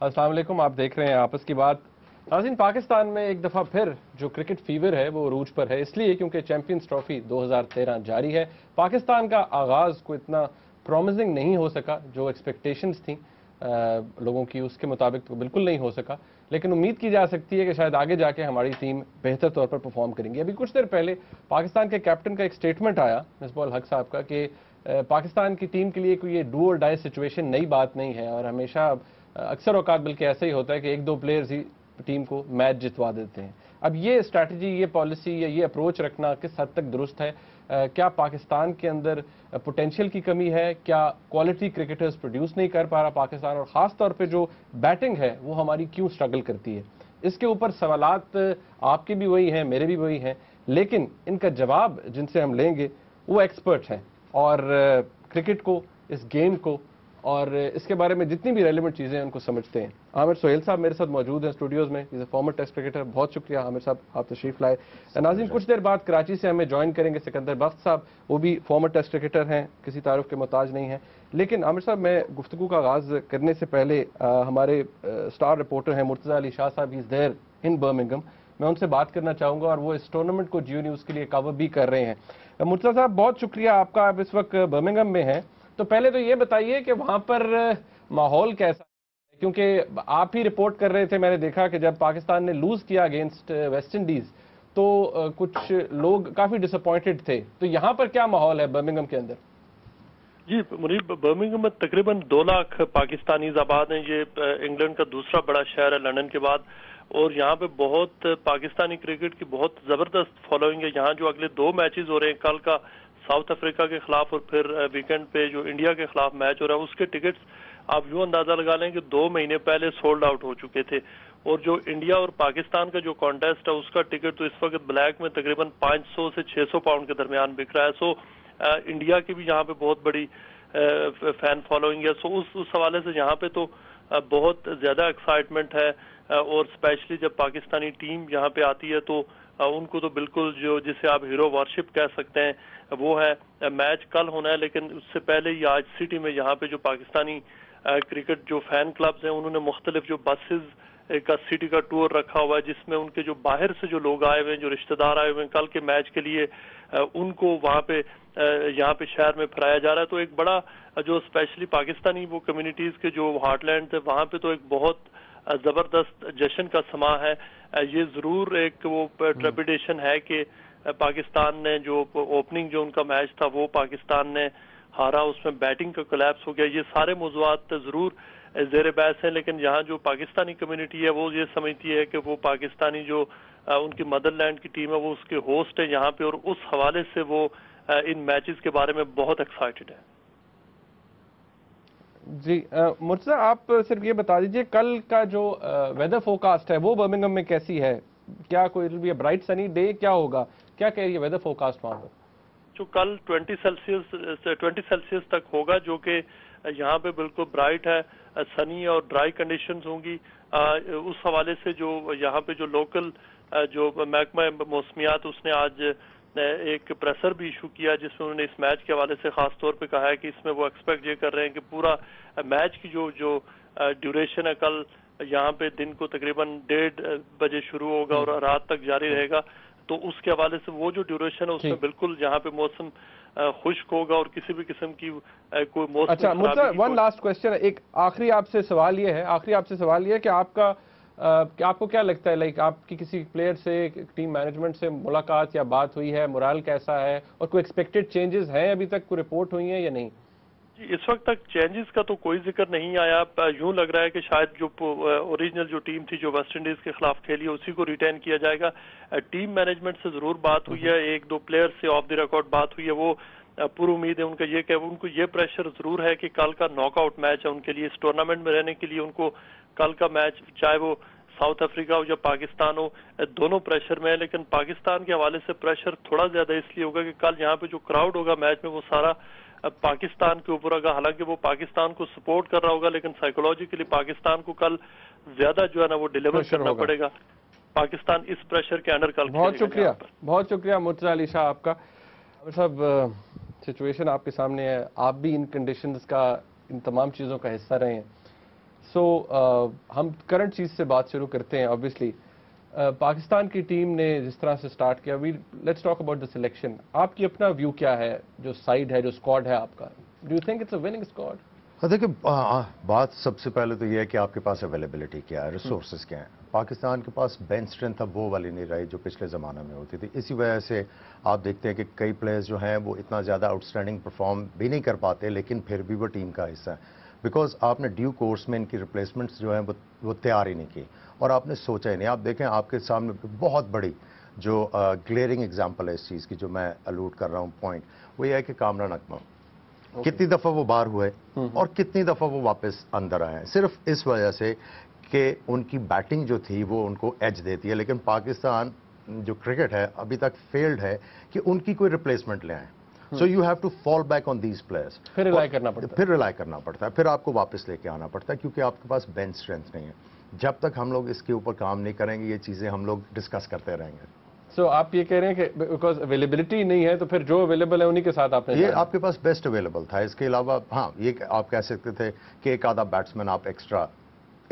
अस्सलाम वालेकुम। आप देख रहे हैं आपस की बात। नाज़रीन, पाकिस्तान में एक दफ़ा फिर जो क्रिकेट फीवर है वो अरूज पर है, इसलिए क्योंकि चैंपियंस ट्रॉफी 2013 जारी है। पाकिस्तान का आगाज़ को इतना प्रॉमिसिंग नहीं हो सका, जो एक्सपेक्टेशंस थी लोगों की उसके मुताबिक तो बिल्कुल नहीं हो सका, लेकिन उम्मीद की जा सकती है कि शायद आगे जाके हमारी टीम बेहतर तौर पर परफॉर्म करेंगी। अभी कुछ देर पहले पाकिस्तान के कैप्टन का एक स्टेटमेंट आया मिसबाह उल हक साहब का कि पाकिस्तान की टीम के लिए कोई ये डू और डाई सिचुएशन नई बात नहीं है, और हमेशा अक्सर औकात बल्कि ऐसा ही होता है कि एक दो प्लेयर्स ही टीम को मैच जितवा देते हैं। अब ये स्ट्रैटेजी, ये पॉलिसी या ये अप्रोच रखना किस हद तक दुरुस्त है? क्या पाकिस्तान के अंदर पोटेंशियल की कमी है? क्या क्वालिटी क्रिकेटर्स प्रोड्यूस नहीं कर पा रहा पाकिस्तान? और ख़ास तौर पे जो बैटिंग है वो हमारी क्यों स्ट्रगल करती है? इसके ऊपर सवालात आपके भी वही हैं, मेरे भी वही हैं, लेकिन इनका जवाब जिनसे हम लेंगे वो एक्सपर्ट हैं और क्रिकेट को, इस गेम को और इसके बारे में जितनी भी रेलिवेंट चीज़ें हैं उनको समझते हैं। आमिर सोहेल साहब मेरे साथ मौजूद हैं स्टूडियोज़ में। Is a former test cricketer. बहुत शुक्रिया आमिर साहब, आप तशरीफ़ लाए। नाज़रीन, कुछ देर बाद कराची से हमें ज्वाइन करेंगे सिकंदर बख्त साहब, वो भी फॉर्मर टेस्ट क्रिकेटर हैं, किसी तारुफ के मोहताज नहीं हैं। लेकिन आमिर साहब, मैं गुफ्तगू का आगाज़ करने से पहले हमारे स्टार रिपोर्टर हैं मुर्तज़ा अली शाह साहब, इज़ देयर इन बर्मिंघम, मैं उनसे बात करना चाहूँगा और वो इस टूर्नामेंट को जियो न्यूज़ के लिए कवर भी कर रहे हैं। मुर्तज़ा साहब, बहुत शुक्रिया आपका, आप इस वक्त बर्मिंघम में हैं। तो पहले तो ये बताइए कि वहाँ पर माहौल कैसा है, क्योंकि आप ही रिपोर्ट कर रहे थे, मैंने देखा कि जब पाकिस्तान ने लूज किया अगेंस्ट वेस्ट इंडीज तो कुछ लोग काफी डिसअपॉइंटेड थे। तो यहाँ पर क्या माहौल है बर्मिंघम के अंदर? जी मुनीब, बर्मिंघम में तकरीबन 2 लाख पाकिस्तानीज आबाद हैं। ये इंग्लैंड का दूसरा बड़ा शहर है लंदन के बाद, और यहाँ पे बहुत पाकिस्तानी क्रिकेट की बहुत जबरदस्त फॉलोइंग है। यहाँ जो अगले 2 मैचेस हो रहे हैं, कल का साउथ अफ्रीका के खिलाफ और फिर वीकेंड पे जो इंडिया के खिलाफ मैच हो रहा है, उसके टिकट्स आप यूं अंदाजा लगा लें कि 2 महीने पहले सोल्ड आउट हो चुके थे। और जो इंडिया और पाकिस्तान का जो कॉन्टेस्ट है उसका टिकट तो इस वक्त ब्लैक में तकरीबन 500 से 600 पाउंड के दरमियान बिक रहा है। सो इंडिया की भी यहाँ पे बहुत बड़ी फैन फॉलोइंग है। सो उस हवाले से यहाँ पे तो बहुत ज्यादा एक्साइटमेंट है, और स्पेशली जब पाकिस्तानी टीम यहाँ पे आती है तो उनको तो बिल्कुल जो जिसे आप हीरो वर्शिप कह सकते हैं वो है। मैच कल होना है, लेकिन उससे पहले ही आज सिटी में यहाँ पे जो पाकिस्तानी क्रिकेट जो फैन क्लब्स हैं उन्होंने मुख्तलिफ जो बसेज का सिटी का टूर रखा हुआ है, जिसमें उनके जो बाहर से जो लोग आए हुए हैं, जो रिश्तेदार आए हुए हैं कल के मैच के लिए, उनको वहाँ पे यहाँ पे शहर में फराया जा रहा है। तो एक बड़ा जो स्पेशली पाकिस्तानी वो कम्युनिटीज के जो हार्टलैंड थे वहाँ पे तो एक बहुत जबरदस्त जश्न का समा है। ये जरूर एक वो ट्रेपिडेशन है कि पाकिस्तान ने जो ओपनिंग जो उनका मैच था वो पाकिस्तान ने हारा, उसमें बैटिंग का कोलैप्स हो गया। ये सारे मौज़ूआत जरूर ज़ेर बहस हैं, लेकिन यहाँ जो पाकिस्तानी कम्युनिटी है वो ये समझती है कि वो पाकिस्तानी जो उनकी मदरलैंड की टीम है वो उसके होस्ट है यहाँ पे, और उस हवाले से वो इन मैचेस के बारे में बहुत एक्साइटेड है। जी मुर्तज़ा, आप सिर्फ ये बता दीजिए कल का जो वेदर फोरकास्ट है वो बर्मिंघम में कैसी है? क्या कोई ब्राइट सनी डे क्या होगा? क्या कह रही है वेदर फोरकास्ट वहाँ पर? जो कल 20 सेल्सियस तक होगा, जो कि यहाँ पे बिल्कुल ब्राइट है, सनी और ड्राई कंडीशंस होंगी। उस हवाले से जो यहाँ पे जो लोकल जो महकमा मौसमियात उसने आज एक प्रेसर भी इशू किया, जिसमें उन्होंने इस मैच के हवाले से खास तौर पे कहा है कि इसमें वो एक्सपेक्ट ये कर रहे हैं कि पूरा मैच की जो ड्यूरेशन है कल यहाँ पे दिन को तकरीबन 1:30 बजे शुरू होगा और रात तक जारी रहेगा। तो उसके हवाले से वो जो ड्यूरेशन है उसमें बिल्कुल यहाँ पे मौसम खुश्क होगा और किसी भी किस्म की कोई मौसम। अच्छा मुर्तज़ा, वन लास्ट क्वेश्चन, एक आखिरी आपसे सवाल ये है कि आपको क्या लगता है, लाइक आपकी किसी प्लेयर से, टीम मैनेजमेंट से मुलाकात या बात हुई है? मोरल कैसा है और कोई एक्सपेक्टेड चेंजेस हैं अभी तक, कोई रिपोर्ट हुई है या नहीं? इस वक्त तक चेंजेस का तो कोई जिक्र नहीं आया। यूं लग रहा है कि शायद जो ओरिजिनल जो टीम थी जो वेस्ट इंडीज के खिलाफ खेली है उसी को रिटेन किया जाएगा। टीम मैनेजमेंट से जरूर बात हुई है, 1-2 प्लेयर से ऑफ द रिकॉर्ड बात हुई है। वो पूरी उम्मीद है उनको ये प्रेशर जरूर है कि कल का नॉकआउट मैच है उनके लिए, इस टूर्नामेंट में रहने के लिए उनको कल का मैच, चाहे वो साउथ अफ्रीका हो या पाकिस्तान हो, दोनों प्रेशर में है। लेकिन पाकिस्तान के हवाले से प्रेशर थोड़ा ज्यादा इसलिए होगा कि कल यहाँ पे जो क्राउड होगा मैच में वो सारा पाकिस्तान के ऊपर होगा। हालांकि वो पाकिस्तान को सपोर्ट कर रहा होगा, लेकिन साइकोलॉजिकली पाकिस्तान को कल ज्यादा जो है ना वो डिलीवर करना पड़ेगा। पाकिस्तान इस प्रेशर के अंडर कल। बहुत शुक्रिया मुर्तज़ा अली शाह आपका। सब सिचुएशन आपके सामने है, आप भी इन कंडीशंस का, इन तमाम चीज़ों का हिस्सा रहे हैं। सो हम करंट चीज़ से बात शुरू करते हैं. ऑब्वियसली पाकिस्तान की टीम ने जिस तरह से स्टार्ट किया, we let's talk about the selection. आपकी अपना व्यू क्या है, जो साइड है, जो स्क्वाड है आपका? Do you think it's a winning squad? देखिए, बात सबसे पहले तो ये है कि आपके पास अवेलेबिलिटी क्या है, रिसोर्सेज क्या है. पाकिस्तान के पास बेंच स्ट्रेंथ अब वो वाली नहीं रही जो पिछले ज़माने में होती थी. इसी वजह से आप देखते हैं कि कई प्लेयर्स जो हैं वो इतना ज़्यादा आउटस्टैंडिंग परफॉर्म भी नहीं कर पाते, लेकिन फिर भी वो टीम का हिस्सा है. बिकॉज आपने ड्यू कोर्स में इनकी रिप्लेसमेंट्स जो हैं वो तैयार ही नहीं की, और आपने सोचा ही नहीं. आप देखें, आपके सामने बहुत बड़ी जो ग्लेयरिंग एग्जाम्पल है इस चीज़ की जो मैं अलूड कर रहा हूँ पॉइंट, वो ये है कि कामरान अकमल कितनी दफ़ा वो बाहर हुए और कितनी दफ़ा वो वापस अंदर आए हैं, सिर्फ इस वजह से कि उनकी बैटिंग जो थी वो उनको एज देती है. लेकिन पाकिस्तान जो क्रिकेट है अभी तक फेल्ड है कि उनकी कोई रिप्लेसमेंट ले आए. So you have to fall back on these players. फिर रिलाई करना पड़ता है. फिर रिलाई करना पड़ता है, फिर आपको वापस लेके आना पड़ता है, क्योंकि आपके पास बेंच स्ट्रेंथ नहीं है. जब तक हम लोग इसके ऊपर काम नहीं करेंगे, ये चीज़ें हम लोग डिस्कस करते रहेंगे. सो आप ये कह रहे हैं कि बिकॉज अवेलेबिलिटी नहीं है, तो फिर जो अवेलेबल है उन्हीं के साथ आपने ये आपके पास बेस्ट अवेलेबल था. इसके अलावा हाँ, ये आप कह सकते थे कि एक आधा बैट्समैन आप एक्स्ट्रा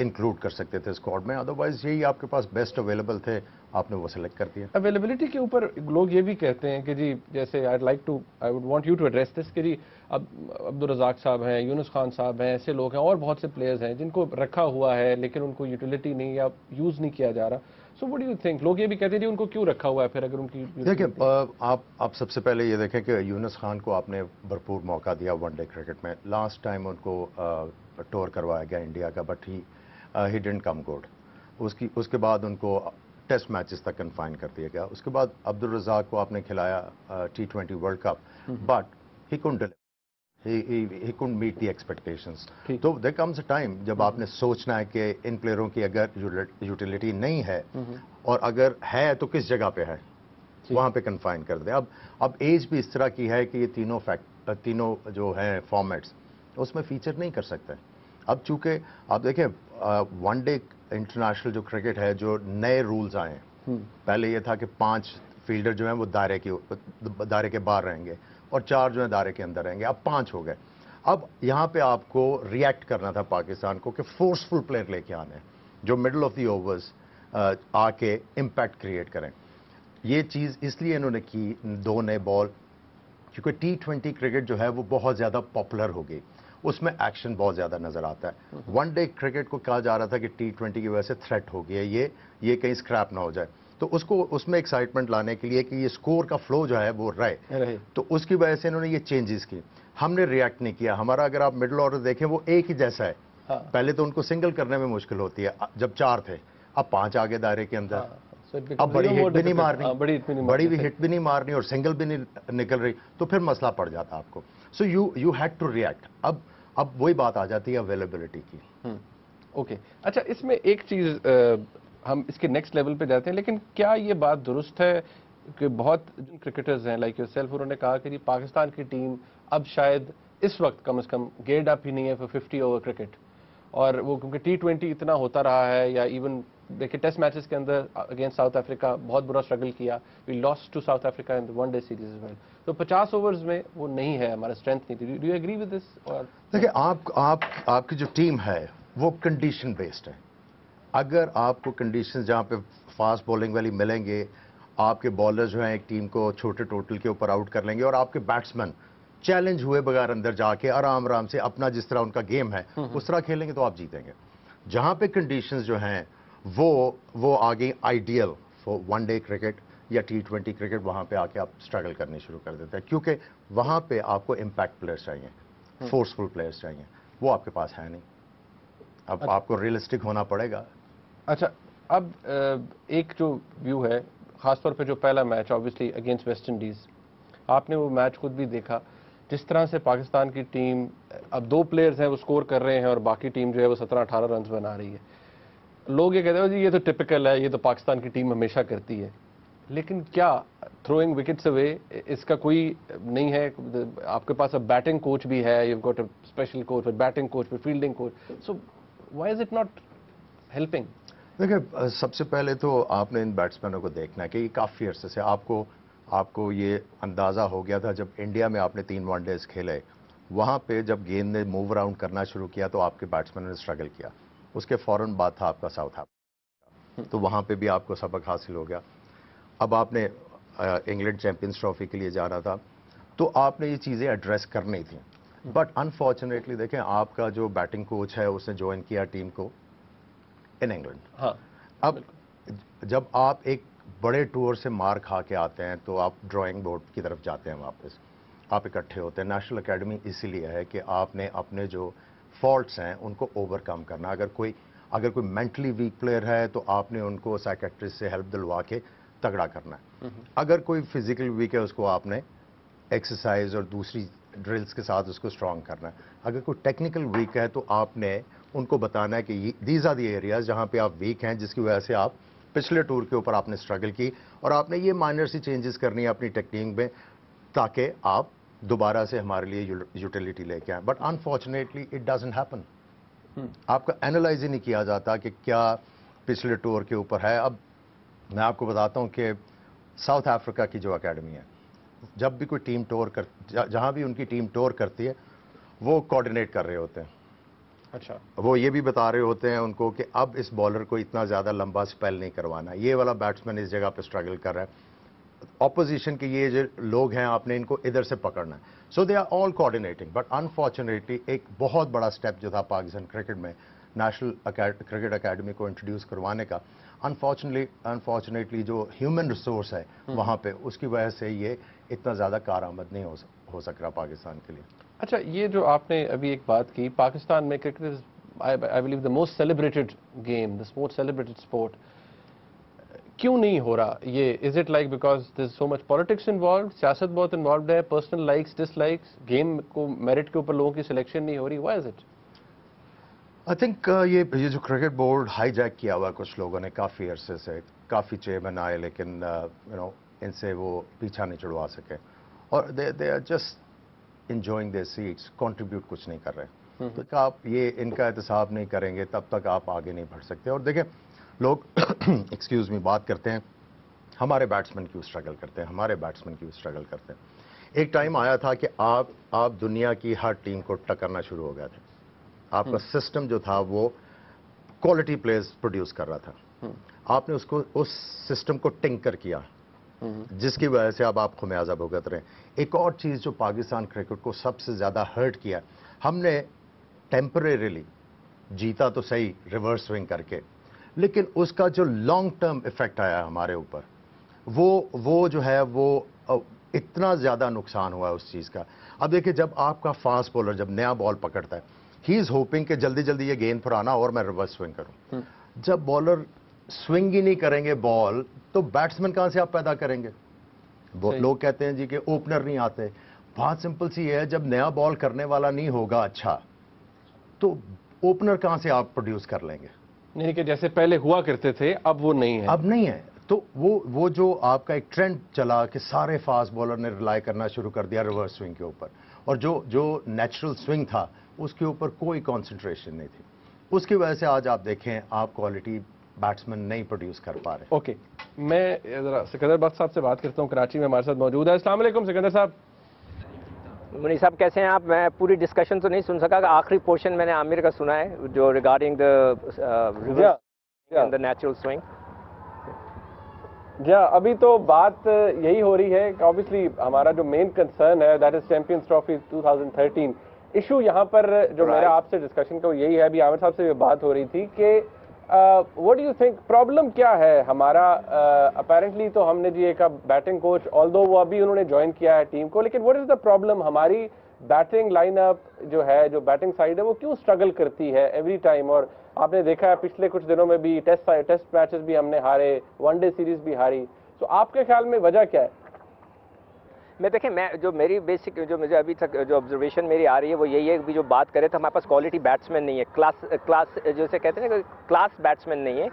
इंक्लूड कर सकते थे स्क्वाड में, अदरवाइज यही आपके पास बेस्ट अवेलेबल थे, आपने वो सेलेक्ट कर दिया. अवेलेबिलिटी के ऊपर लोग ये भी कहते हैं कि जी, जैसे I would want you to address this कि जी, अब अब्दुल रज़ाक साहब हैं, यूनुस खान साहब हैं, ऐसे लोग हैं और बहुत से प्लेयर्स हैं जिनको रखा हुआ है लेकिन उनको यूटिलिटी नहीं या यूज़ नहीं किया जा रहा. So what do you think? लोग ये भी कहते हैं जी, उनको क्यों रखा हुआ है फिर अगर उनकी? देखिए, आप सबसे पहले ये देखें कि यूनुस खान को आपने भरपूर मौका दिया वनडे क्रिकेट में. लास्ट टाइम उनको टूर करवाया गया इंडिया का, but he didn't come good. उसके बाद उनको टेस्ट मैचेस तक कन्फाइन कर दिया गया. उसके बाद अब्दुल रज़ाक को आपने खिलाया T20 world cup, but he couldn't he couldn't meet the expectations. तो there comes a time जब आपने सोचना है कि इन प्लेयरों की अगर यूटिलिटी नहीं है और अगर है तो किस जगह पे है, वहाँ पे कन्फाइन कर दे. अब एज भी इस तरह की है कि ये तीनों जो हैं फॉर्मेट्स उसमें फीचर नहीं कर सकते. अब चूंकि आप देखें, वनडे इंटरनेशनल जो क्रिकेट है, जो नए रूल्स आए हैं, पहले ये था कि 5 फील्डर जो हैं वो दायरे के बाहर रहेंगे और 4 जो है दायरे के अंदर रहेंगे. अब 5 हो गए. अब यहाँ पे आपको रिएक्ट करना था पाकिस्तान को कि फोर्सफुल प्लेयर लेके आने जो मिडल ऑफ द ओवर्स आके इम्पैक्ट क्रिएट करें. ये चीज़ इसलिए इन्होंने की 2 नए बॉल, क्योंकि T20 क्रिकेट जो है वो बहुत ज़्यादा पॉपुलर हो गई, उसमें एक्शन बहुत ज़्यादा नज़र आता है. वनडे क्रिकेट को कहा जा रहा था कि T20 की वजह से थ्रेट हो गई है, ये कहीं स्क्रैप ना हो जाए. तो उसमें एक्साइटमेंट लाने के लिए कि ये स्कोर का फ्लो जो है वो रहे, तो उसकी वजह से इन्होंने ये चेंजेस की. हमने रिएक्ट नहीं किया. हमारा अगर आप मिडिल ऑर्डर देखें वो एक ही जैसा है. पहले तो उनको सिंगल करने में मुश्किल होती है जब 4 थे, अब 5 आ गए दायरे के अंदर. अब बड़ी हिट भी नहीं मारनी, बड़ी भी हिट भी नहीं मारनी और सिंगल भी नहीं निकल रही, तो फिर मसला पड़ जाता आपको. So you had to react. अब वही बात आ जाती है अवेलेबिलिटी की. ओके, अच्छा, इसमें एक चीज़ हम इसके नेक्स्ट लेवल पे जाते हैं, लेकिन क्या ये बात दुरुस्त है कि बहुत क्रिकेटर्स हैं लाइक योरसेल्फ, उन्होंने कहा कि जी पाकिस्तान की टीम अब शायद इस वक्त कम से कम गेयर्ड अप ही नहीं है फॉर 50 ओवर क्रिकेट, और वो क्योंकि T20 इतना होता रहा है, या इवन देखिए टेस्ट मैचेस के अंदर अगेंस्ट साउथ अफ्रीका बहुत बुरा स्ट्रगल किया, we lost to South Africa in the one day series as well. तो 50 ओवर्स में वो नहीं है, हमारा स्ट्रेंथ नहीं थी. Do you agree with this? और देखिए, आपकी जो टीम है वो कंडीशन बेस्ड है. अगर आपको कंडीशंस जहाँ पे फास्ट बॉलिंग वाली मिलेंगे, आपके बॉलर जो हैं एक टीम को छोटे टोटल के ऊपर आउट कर लेंगे, और आपके बैट्समैन चैलेंज हुए बगैर अंदर जाके आराम से अपना जिस तरह उनका गेम है उस तरह खेलेंगे, तो आप जीतेंगे. जहाँ पे कंडीशंस जो हैं वो आगे आइडियल फॉर वनडे क्रिकेट या T20 क्रिकेट, वहाँ पे आके आप स्ट्रगल करने शुरू कर देते हैं, क्योंकि वहाँ पे आपको इम्पैक्ट प्लेयर्स चाहिए, फोर्सफुल प्लेयर्स चाहिए. वो आपके पास है नहीं. अब आपको रियलिस्टिक होना पड़ेगा. अच्छा, अब एक जो व्यू है, खासतौर पे जो पहला match obviously against West Indies, आपने वो मैच खुद भी देखा, जिस तरह से पाकिस्तान की टीम, अब 2 प्लेयर्स हैं वो स्कोर कर रहे हैं और बाकी टीम जो है वो 17-18 रन बना रही है. लोग ये कहते हैं जी ये तो टिपिकल है, ये तो पाकिस्तान की टीम हमेशा करती है, लेकिन क्या थ्रोइंग विकेट्स अवे इसका कोई नहीं है? आपके पास अब बैटिंग कोच भी है, you got a special coach, batting coach, fielding coach, so why is it not helping? देखिए, सबसे पहले तो आपने इन बैट्समैनों को देखना है कि काफ़ी अरसे से आपको ये अंदाज़ा हो गया था जब इंडिया में आपने 3 वनडेज खेले, वहाँ पे जब गेंद ने मूव अराउंड करना शुरू किया तो आपके बैट्समैनों ने स्ट्रगल किया. اس کے فوراً بعد تھا آپ کا ساؤتھ افریقہ، تو وہاں پہ بھی آپ کو سبق حاصل ہو گیا. اب آپ نے انگلینڈ چیمپئنز ٹرافی کے لیے جانا تھا، تو آپ نے یہ چیزیں ایڈریس کرنی تھیں. بٹ انفارچونیٹلی دیکھیں آپ کا جو بیٹنگ کوچ ہے اس نے جوائن کیا ٹیم کو ان انگلینڈ. ہاں اب جب آپ ایک بڑے ٹور سے مار کھا کے آتے ہیں تو آپ ڈرائنگ بورڈ کی طرف جاتے ہیں، واپس آپ اکٹھے ہوتے ہیں. نیشنل اکیڈمی اسی لیے ہے کہ آپ نے اپنے جو فالٹس ہیں ان کو اوور کم کرنا. اگر کوئی مینٹلی ویک پلیئر ہے تو آپ نے ان کو سائیکیٹرسٹ سے ہیلپ دلوا کے تگڑا کرنا ہے. اگر کوئی فزیکل ویک ہے اس کو آپ نے ایکسرسائز اور دوسری ڈرلز کے ساتھ اس کو اسٹرانگ کرنا ہے. اگر کوئی ٹیکنیکل ویک ہے تو آپ نے ان کو بتانا ہے کہ دیز آر دی ایریاز جہاں پہ آپ ویک ہیں، جس کی وجہ سے آپ پچھلے ٹور کے اوپر آپ نے اسٹرگل کی، اور آپ نے یہ مائنر سی چینجز کرنی ہے اپنی ٹیکنیک میں تاکہ آپ دوبارہ سے ہمارے لیے یوٹیلیٹی لے کے آئیں. But unfortunately it doesn't happen. آپ کا اینالائز ہی نہیں کیا جاتا کہ کیا پچھلے ٹور کے اوپر ہے. اب میں آپ کو بتاتا ہوں کہ ساؤتھ افریقہ کی جو اکیڈمی ہے، جب بھی کوئی ٹیم ٹور جہاں بھی ان کی ٹیم ٹور کرتی ہے وہ کوآرڈینیٹ کر رہے ہوتے ہیں. اچھا، وہ یہ بھی بتا رہے ہوتے ہیں ان کو کہ اب اس بالر کو اتنا زیادہ لمبا سپیل نہیں کروانا، یہ والا بیٹسمین اس جگہ پہ اسٹرگل کر رہا ہے، اپوزیشن کے یہ جو لوگ ہیں آپ نے ان کو ادھر سے پکڑنا ہے. So they are all coordinating. But unfortunately ایک بہت بڑا سٹیپ جو تھا پاکستان کرکٹ میں نیشنل کرکٹ اکیڈمی کو انٹروڈیوس کروانے کا، انفارچونیٹلی جو ہیومن ریسورس ہے وہاں پہ، اس کی وجہ سے یہ اتنا زیادہ کارآمد نہیں ہو سک رہا پاکستان کے لیے. اچھا، یہ جو آپ نے ابھی ایک بات کی، پاکستان میں cricket is I believe the most celebrated game, the most celebrated sport. کیوں نہیں ہو رہا یہ؟ Is it like because there is so much politics involved, سیاست بہت انوالوڈ ہے، personal likes dislikes, game کو میرٹ کے اوپر لوگوں کی سلیکشن نہیں ہو رہی؟ Why is it? I think یہ جو کرکٹ بورڈ ہائی جیک کیا ہوا کچھ لوگوں نے کافی عرصے سے، کافی چیئرمین آئے لیکن ان سے وہ پیچھا نہیں چھڑوا سکے، اور they are just enjoying their seats, contribute کچھ نہیں کر رہے. تو آپ یہ ان کا احتساب نہیں کریں گے تب تک آپ آگے نہیں بڑھ سکتے. اور دیکھیں لوگ ایکسکیوز می بات کرتے ہیں ہمارے بیٹسمین کیوں اسٹرگل کرتے ہیں، ہمارے بیٹسمین کیوں اسٹرگل کرتے ہیں. ایک ٹائم آیا تھا کہ آپ دنیا کی ہر ٹیم کو ٹکرنا شروع ہو گیا تھا. آپ کا سسٹم جو تھا وہ کوالٹی پلیئرز پروڈیوس کر رہا تھا. آپ نے اس سسٹم کو ٹنکر کیا، جس کی وجہ سے اب آپ خمیازہ بھگت رہے ہیں. ایک اور چیز جو پاکستان کرکٹ کو سب سے زیادہ ہرٹ کیا، ہم نے ٹیمپریریلی جیتا تو صحیح ریورس سوئنگ کر کے، لیکن اس کا جو لانگ ٹرم ایفیکٹ آیا ہمارے اوپر، وہ جو ہے وہ اتنا زیادہ نقصان ہوا ہے اس چیز کا. اب دیکھیں جب آپ کا فاسٹ بولر جب نیا بال پکڑتا ہے، ہی از ہوپنگ کہ جلدی جلدی یہ گیند پر آنا اور میں ریورس سوئنگ کروں. جب بالر سوئنگ ہی نہیں کریں گے بال تو بیٹسمین کہاں سے آپ پیدا کریں گے؟ لوگ کہتے ہیں جی کہ اوپنر نہیں آتے. بات سمپل سی ہے، جب نیا بال کرنے والا نہیں ہوگا اچھا تو اوپنر کہاں سے آپ پروڈیوس کر لیں گے؟ یعنی کہ جیسے پہلے ہوا کرتے تھے اب وہ نہیں ہے. اب نہیں ہے. تو وہ جو آپ کا ایک ٹرینڈ چلا کہ سارے فاسٹ بالر نے ریلائی کرنا شروع کر دیا ریورس سوئنگ کے اوپر، اور جو نیچرل سوئنگ تھا اس کے اوپر کوئی کانسنٹریشن نہیں تھی. اس کی وجہ سے آج آپ دیکھیں آپ کوالٹی بیٹسمین نہیں پروڈیوس کر پا رہے. اوکے، میں ذرا سکندر بخش صاحب سے بات کرتا ہوں، کراچی میں ہمارے ساتھ موجود ہے. السلام علیکم سکندر صاحب. منی صاحب کیسے ہیں آپ؟ میں پوری ڈسکشن تو نہیں سن سکا، آخری پورشن میں نے عامر کا سنا ہے جو ریگارڈنگ دا نیچرل سوئنگ. جی ابھی تو بات یہی ہو رہی ہے کہ آبویسلی ہمارا جو مین کنسرن ہے that is champions trophy 2013. Issue یہاں پر جو میرا آپ سے ڈسکشن کا یہی ہے، ابھی عامر صاحب سے یہ بات ہو رہی تھی کہ what do you think problem کیا ہے ہمارا؟ اپیرنٹلی تو ہم نے جی ایک بیٹنگ کوچ آلدو وہ ابھی انہوں نے جوائن کیا ہے ٹیم کو، لیکن واٹ از دا پرابلم؟ ہماری بیٹنگ لائن اپ جو ہے، جو بیٹنگ سائڈ ہے، وہ کیوں اسٹرگل کرتی ہے ایوری ٹائم؟ اور آپ نے دیکھا ہے پچھلے کچھ دنوں میں بھی ٹیسٹ میچز بھی ہم نے ہارے، ون ڈے سیریز بھی ہاری. تو آپ کے خیال میں وجہ کیا ہے؟ دیکھیں جو میری بیسک جو مجھے ابھی تک جو آبزرویشن میری آ رہی ہے وہ یہی ہے کہ جو بات کرے تو ہمارے پاس کوالٹی بیٹسمین نہیں ہے، کلاس جیسے کہتے ہیں نا کلاس بیٹسمین نہیں ہے.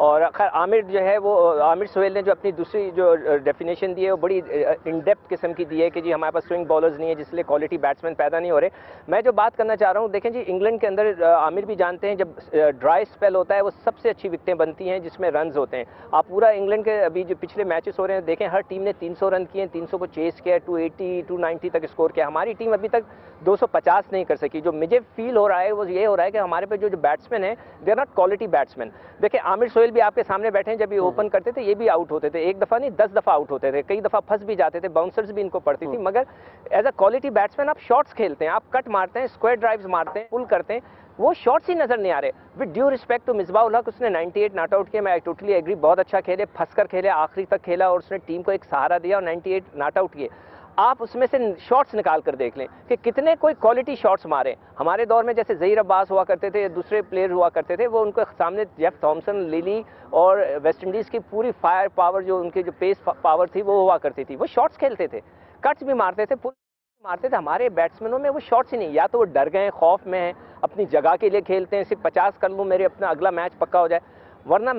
اور خیر عامر جو ہے وہ عامر سہیل نے جو اپنی دوسری جو ڈیفینیشن دی ہے وہ بڑی ان ڈیپتھ قسم کی دی ہے کہ جی ہمارے پاس سوئنگ بالرز نہیں ہے جس لیے کوالٹی بیٹسمین پیدا نہیں ہو رہے. میں جو بات کرنا چاہ رہا ہوں دیکھیں جی انگلینڈ کے اندر عامر بھی جانتے ہیں جب ڈرائی اسپیل ہوتا ہے وہ سب سے اچھی وکٹیں بنتی ہیں جس میں رنز ہوتے ہیں. آپ پورا انگلینڈ کے ابھی جو پچھلے میچز ہو رہے ہیں دیکھیں ہر ٹیم نے 300 رن کیے ہیں, 300 کو چیز کیا ہے, 280 290 تک اسکور کیا. ہماری ٹیم ابھی تک 250 نہیں کر سکی. جو مجھے فیل ہو رہا ہے وہ یہ ہو رہا ہے کہ ہمارے پہ جو بیٹسمین ہیں they are not quality batsman. دیکھیں عامر سہیل بھی آپ کے سامنے بیٹھے ہیں, جب یہ اوپن کرتے تھے یہ بھی آؤٹ ہوتے تھے, ایک دفعہ نہیں 10 دفعہ آؤٹ ہوتے تھے, کئی دفعہ پھنس بھی جاتے تھے, باؤنسرز بھی ان کو پڑتی تھی. مگر ایز اے کوالٹی بیٹسمین آپ شاٹس کھیلتے ہیں, آپ کٹ مارتے ہیں, اسکوائر ڈرائیوز مارتے ہیں, پل کرتے ہیں, وہ شاٹس ہی نظر نہیں آ رہے. With due respect to Misbah ul-Haq, اس نے 98 ناٹ آؤٹ کیا, میں آئی ٹوٹلی ایگری, بہت اچھا کھیلے, پھنس کر کھیلے, آخری تک کھیلا اور اس نے ٹیم کو ایک سہارا دیا اور 98 ناٹ آؤٹ کیے. آپ اس میں سے شاٹس نکال کر دیکھ لیں کہ کتنے کوئی کوالٹی شاٹس مارے. ہمارے دور میں جیسے ظہیر عباس ہوا کرتے تھے, دوسرے پلیئر ہوا کرتے تھے, وہ ان کے سامنے جیف تھامسن, لیلی اور ویسٹ انڈیز کی پوری فائر پاور جو ان کی جو پیس پاور تھی وہ ہوا کرتی تھی. وہ شاٹس کھیلتے تھے, کٹس بھی مارتے تھے, پل مارتے تھے. ہمارے بیٹسمینوں میں وہ شاٹس ہی نہیں, یا تو وہ ڈر گئے, خوف میں ہیں, اپنی جگہ کے لیے کھیلتے ہیں, صرف 50 کر لوں میرے اپنا اگلا میچ پکا ہو جائے. ورنہ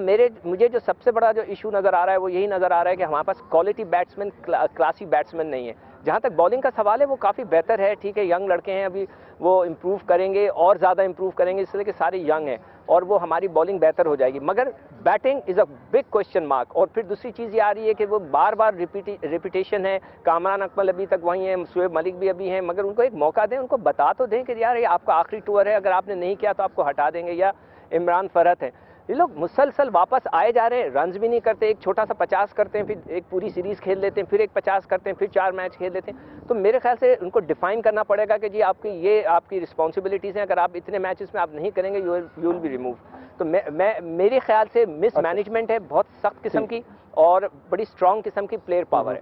مجھے جو سب سے بڑا جو ایشو نظر آ رہا ہے وہ یہی نظر آ رہا ہے کہ ہمارے پاس کوالٹی بیٹسمین, کلاسی بیٹسمین نہیں ہے. جہاں تک بالنگ کا سوال ہے وہ کافی بہتر ہے, ٹھیک ہے, ینگ لڑکے ہیں, ابھی وہ امپروو کریں گے اور زیادہ امپروو کریں گے, اس لیے کہ سارے ینگ ہیں اور وہ ہماری بالنگ بہتر ہو جائے گی. مگر batting is a big question mark. اور پھر دوسری چیز یہ آ رہی ہے کہ وہ بار بار ریپیٹیشن ہے. کامران اکمل ابھی تک وہیں ہیں, شعیب ملک بھی ابھی ہیں, مگر ان کو ایک موقع دیں, ان کو بتا تو دیں کہ یار یہ آپ کا آخری ٹور ہے, اگر آپ نے نہیں کیا تو آپ کو ہٹا دیں گے. یا عمران فرحت ہے, یہ لوگ مسلسل واپس آئے جا رہے ہیں, رنز بھی نہیں کرتے, ایک چھوٹا سا 50 کرتے ہیں, پھر ایک پوری سیریز کھیل لیتے ہیں, پھر ایک 50 کرتے ہیں, پھر 4 میچ کھیل لیتے ہیں. تو میرے خیال سے ان کو ڈیفائن کرنا پڑے گا کہ جی آپ کی یہ آپ کی رسپانسبلٹیز ہیں, اگر آپ اتنے میچز میں آپ نہیں کریں گے یو ول بی ریموو. تو میرے خیال سے مس مینجمنٹ ہے بہت سخت قسم کی اور بڑی اسٹرانگ قسم کی پلیئر پاور ہے.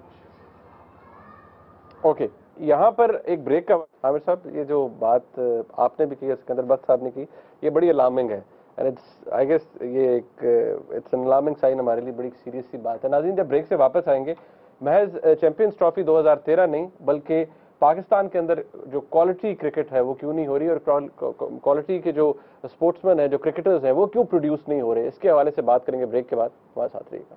اوکے, یہاں پر ایک بریک کا وقت. عامر صاحب یہ جو بات آپ نے بھی کی, سکندر بٹ صاحب نے کی, یہ بڑی الارمنگ ہے. آئی گیس یہ ایک اٹس این الارمنگ سائن, ہمارے لیے بڑی سیریس سی بات ہے. ناظرین جب بریک سے واپس آئیں گے, محض چیمپئنز ٹرافی 2013 نہیں بلکہ پاکستان کے اندر جو کوالٹی کرکٹ ہے وہ کیوں نہیں ہو رہی, اور کوالٹی کے جو اسپورٹس مین ہیں, جو کرکٹرز ہیں, وہ کیوں پروڈیوس نہیں ہو رہے, اس کے حوالے سے بات کریں گے بریک کے بعد. ہمارے ساتھ رہیے گا.